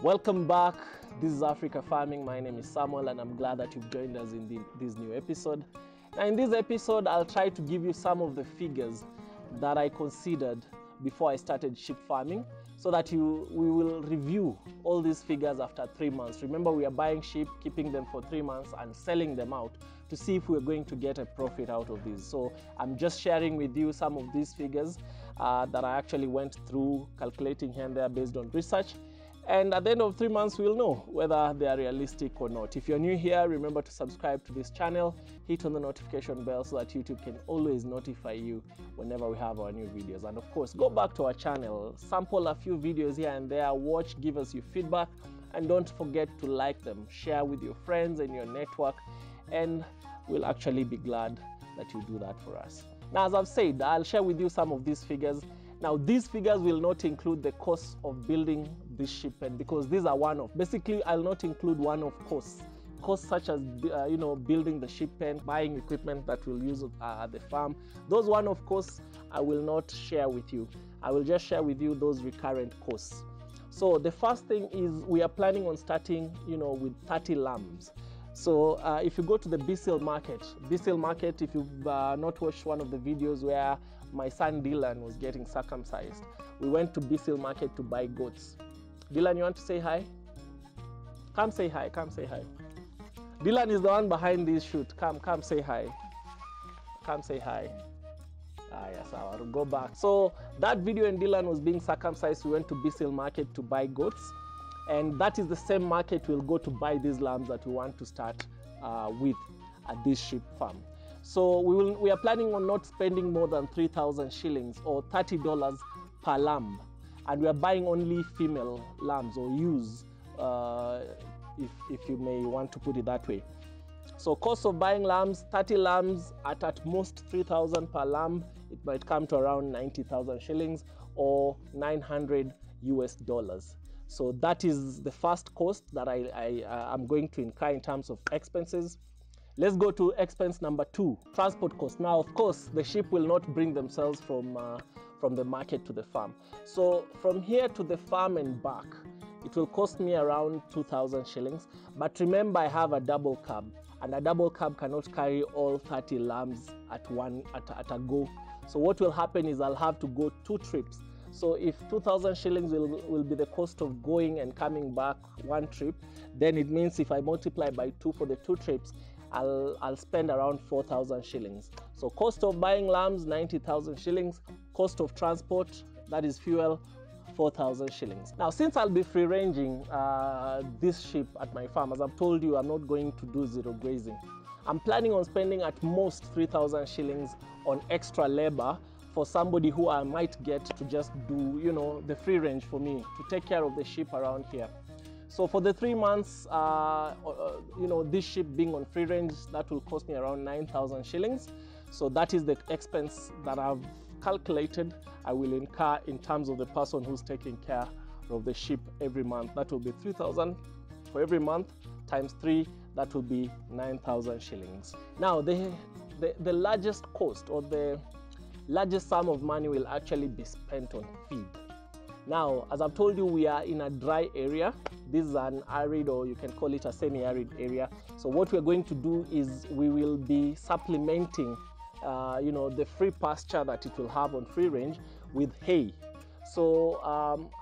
Welcome back. This is Africa Farming. My name is Samuel and I'm glad that you've joined us in this new episode. Now in this episode, I'll try to give you some of the figures that I considered before I started sheep farming so that we will review all these figures after 3 months. Remember, we are buying sheep, keeping them for 3 months and selling them out to see if we're going to get a profit out of this. So I'm just sharing with you some of these figures that I actually went through calculating here and there based on research. And at the end of 3 months, we'll know whether they are realistic or not. If you're new here, remember to subscribe to this channel, hit on the notification bell so that YouTube can always notify you whenever we have our new videos. And of course, go back to our channel, sample a few videos here and there, watch, give us your feedback, and don't forget to like them, share with your friends and your network, and we'll actually be glad that you do that for us. Now, as I've said, I'll share with you some of these figures. Now, these figures will not include the cost of building this sheep pen because these are one-off. Basically, I'll not include one-off costs such as building the sheep pen, buying equipment that we'll use at the farm. Those one-off costs I will not share with you. I will just share with you those recurrent costs. So the first thing is we are planning on starting, with 30 lambs. So if you go to the Brazil market, if you've not watched one of the videos where my son Dylan was getting circumcised, we went to Brazil market to buy goats. Dylan, you want to say hi? Come say hi, come say hi. Dylan is the one behind this shoot. Come say hi. Come say hi. Yes, I'll go back. So that video when Dylan was being circumcised, we went to Brazil market to buy goats. And that is the same market we'll go to buy these lambs that we want to start with at this sheep farm. So we are planning on not spending more than 3,000 shillings or $30 per lamb. And we are buying only female lambs or ewes, if you may want to put it that way. So cost of buying lambs, 30 lambs at most 3,000 per lamb. It might come to around 90,000 shillings or $900 US. So that is the first cost that I'm going to incur in terms of expenses. Let's go to expense number 2, transport cost. Now, of course, the sheep will not bring themselves from the market to the farm. So from here to the farm and back, it will cost me around 2,000 shillings. But remember, I have a double cab, and a double cab cannot carry all 30 lambs at a go. So what will happen is I'll have to go 2 trips. So if 2,000 shillings will be the cost of going and coming back 1 trip, then it means if I multiply by 2 for the 2 trips, I'll spend around 4,000 shillings. So cost of buying lambs, 90,000 shillings. Cost of transport, that is fuel, 4,000 shillings. Now, since I'll be free ranging this sheep at my farm, as I've told you, I'm not going to do zero grazing. I'm planning on spending at most 3,000 shillings on extra labor for somebody who I might get to just do, the free range for me, to take care of the sheep around here. So for the 3 months, this sheep being on free range, that will cost me around 9,000 shillings. So that is the expense that I've calculated I will incur in terms of the person who's taking care of the sheep every month. That will be 3,000 for every month times 3, that will be 9,000 shillings. Now, the largest cost or the largest sum of money will actually be spent on feed. Now, as I've told you, we are in a dry area. This is an arid, or you can call it a semi-arid area. So what we're going to do is we will be supplementing the free pasture that it will have on free range with hay. So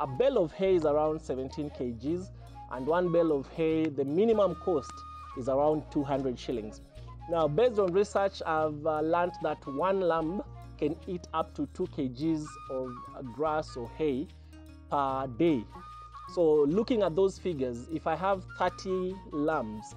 a bale of hay is around 17 kgs, and 1 bale of hay, the minimum cost is around 200 shillings. Now, based on research, I've learned that 1 lamb can eat up to 2 kgs of grass or hay per day. So looking at those figures, if I have 30 lambs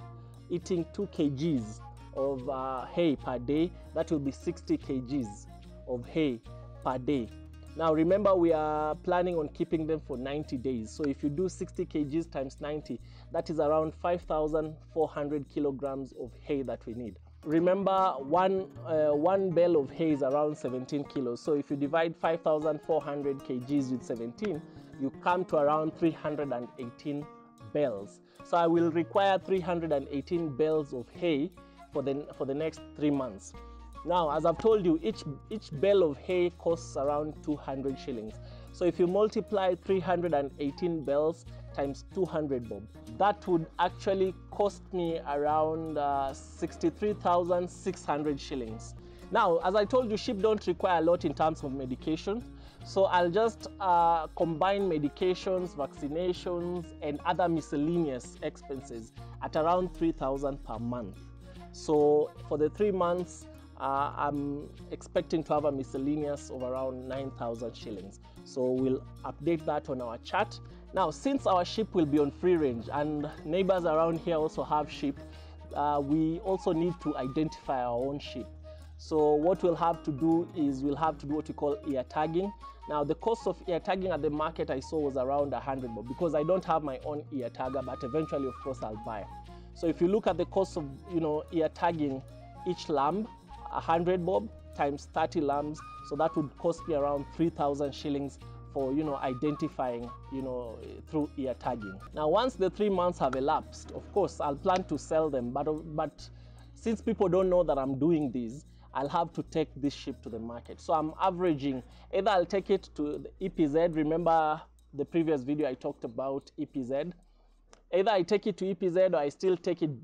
eating 2 kgs of hay per day, that will be 60 kgs of hay per day. Now remember, we are planning on keeping them for 90 days. So if you do 60 kgs times 90, that is around 5,400 kilograms of hay that we need. Remember, one bale of hay is around 17 kilos. So if you divide 5,400 kgs with 17, you come to around 318 bales. So I will require 318 bales of hay for the next 3 months. Now, as I've told you, each bale of hay costs around 200 shillings. So if you multiply 318 bales times 200 bob, that would actually cost me around 63,600 shillings. Now, as I told you, sheep don't require a lot in terms of medication. So I'll just combine medications, vaccinations, and other miscellaneous expenses at around 3,000 per month. So for the 3 months, I'm expecting to have a miscellaneous of around 9,000 shillings. So we'll update that on our chart. Now, since our sheep will be on free range and neighbors around here also have sheep, we also need to identify our own sheep. So what we'll have to do is we'll have to do what we call ear tagging. Now, the cost of ear tagging at the market I saw was around 100 bob, because I don't have my own ear tagger, but eventually, of course, I'll buy. So if you look at the cost of, ear tagging each lamb, 100 bob times 30 lambs, so that would cost me around 3,000 shillings for identifying through ear tagging. Now, once the 3 months have elapsed, of course I'll plan to sell them, but since people don't know that I'm doing this, I'll have to take this sheep to the market. So I'm averaging, either I'll take it to the EPZ. Remember the previous video I talked about EPZ. Either I take it to EPZ or I still take them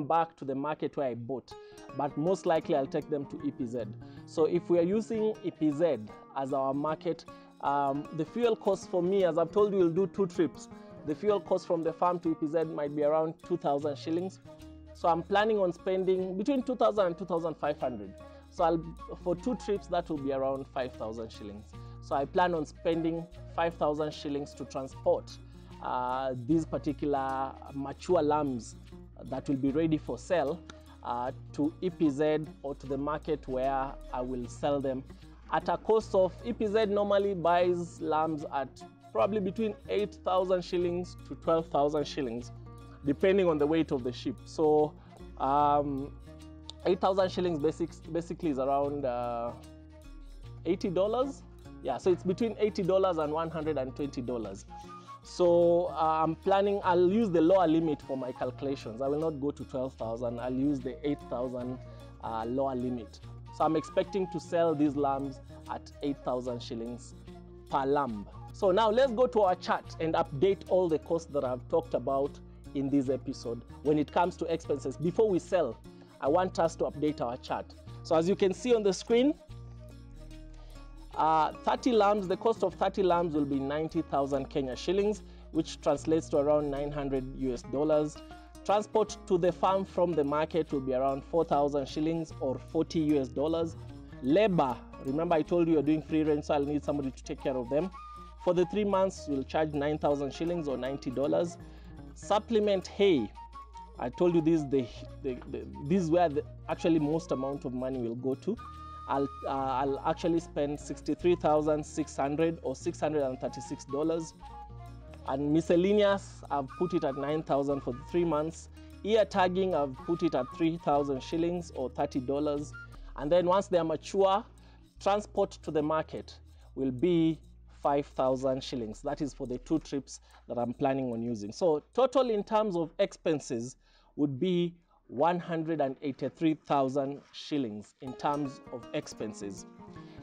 back to the market where I bought. But most likely I'll take them to EPZ. So if we are using EPZ as our market, the fuel cost for me, as I've told you, we'll do 2 trips. The fuel cost from the farm to EPZ might be around 2,000 shillings. So I'm planning on spending between 2,000 and 2,500. So for 2 trips, that will be around 5,000 shillings. So I plan on spending 5,000 shillings to transport these particular mature lambs that will be ready for sale to EPZ or to the market where I will sell them at a cost of, EPZ normally buys lambs at probably between 8,000 shillings to 12,000 shillings, depending on the weight of the sheep. So 8,000 shillings basically is around $80. Yeah, so it's between $80 and $120. So I'm planning, I'll use the lower limit for my calculations. I will not go to 12,000, I'll use the 8,000 lower limit. So I'm expecting to sell these lambs at 8,000 shillings per lamb. So now let's go to our chart and update all the costs that I've talked about in this episode. When it comes to expenses, before we sell, I want us to update our chart. So as you can see on the screen, 30 lambs, the cost of 30 lambs will be 90,000 Kenya shillings, which translates to around $900 US. Transport to the farm from the market will be around 4,000 shillings or $40 US. Labor, remember I told you you're doing free range, so I'll need somebody to take care of them. For the 3 months, we'll charge 9,000 shillings or $90. Supplement hay, I told you this is where the actually most amount of money will go to. I'll actually spend 63,600 or $636. And miscellaneous, I've put it at 9,000 for the 3 months. Ear tagging, I've put it at 3,000 shillings or $30. And then once they are mature, transport to the market will be 5,000 shillings. That is for the 2 trips that I'm planning on using. So total in terms of expenses would be 183,000 shillings in terms of expenses.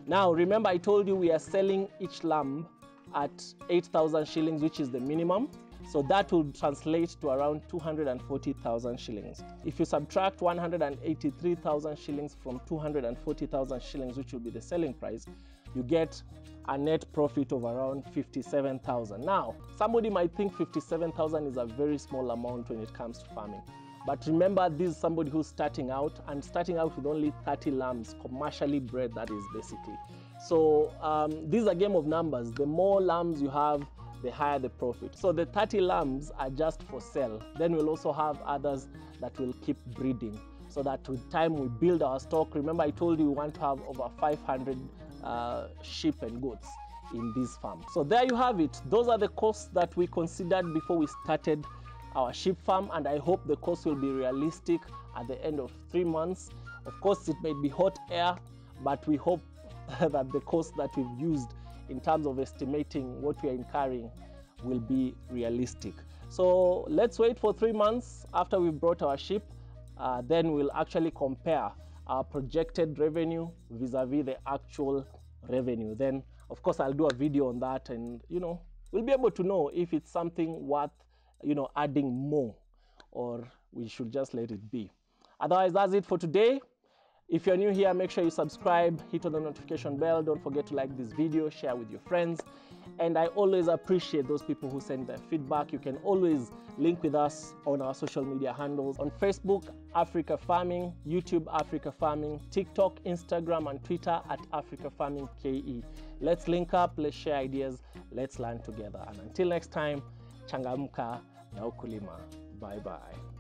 Now remember I told you we are selling each lamb at 8,000 shillings, which is the minimum. So that will translate to around 240,000 shillings. If you subtract 183,000 shillings from 240,000 shillings, which will be the selling price, you get a net profit of around 57,000. Now, somebody might think 57,000 is a very small amount when it comes to farming. But remember, this is somebody who's starting out with only 30 lambs, commercially bred, that is basically. So this is a game of numbers. The more lambs you have, the higher the profit. So the 30 lambs are just for sale. Then we'll also have others that will keep breeding, so that with time we build our stock. Remember I told you we want to have over 500 sheep and goats in this farm. So there you have it. Those are the costs that we considered before we started our sheep farm, and I hope the cost will be realistic at the end of 3 months. Of course, it may be hot air, but we hope that the cost that we've used in terms of estimating what we are incurring will be realistic. So let's wait for 3 months after we've brought our sheep. Then we'll actually compare our projected revenue vis-a-vis the actual revenue. Then Of course, I'll do a video on that, and we'll be able to know if it's something worth adding more, or we should just let it be. Otherwise, that's it for today. If you're new here, make sure you subscribe, hit on the notification bell. Don't forget to like this video, share with your friends. And I always appreciate those people who send their feedback. You can always link with us on our social media handles. On Facebook, Africa Farming, YouTube, Africa Farming, TikTok, Instagram, and Twitter at Africa Farming KE. Let's link up, let's share ideas, let's learn together. And until next time, changamka na ukulima. Bye-bye.